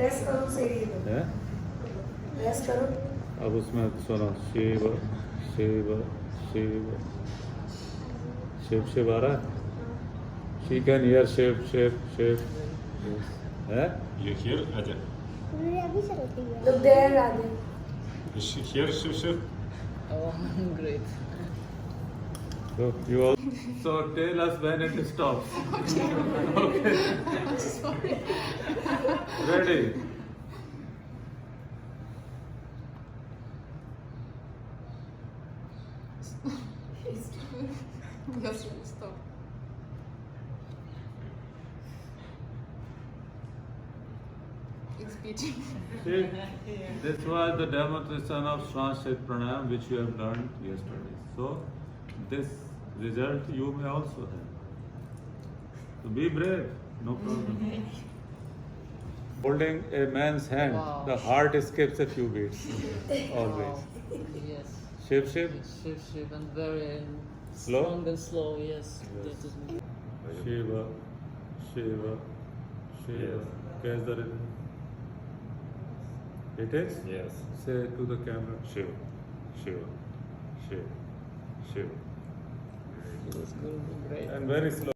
Press करो सीढ़ी पे, है? प्रेस करो। अब उसमें सुनो शिव शिव शिव शिव शिव आ रहा है. She can hear shiv shiv shiv. है? You hear? Adya. Look there, Radhe. Is she here? Shiv Shiv? Oh, great. So you all. So tell us when it stops. Okay. Sorry. Ready? Yes, stop. It's beating. See, this was the demonstration of Sanskrit pranayam which you have learned yesterday. So this result you may also have. So be brave, no problem. Holding a man's hand, Wow. the heart skips a few beats. Always. Wow. Yes. Shiv Shiv. Shiv Shiv and very Slow? strong and slow. Yes. Yes. That is Shiva, Shiva, Shiva. Catch the rhythm. It is? Yes. Say to the camera, Shiva, Shiva, Shiva, Shiva. it was good. Great. And very slow.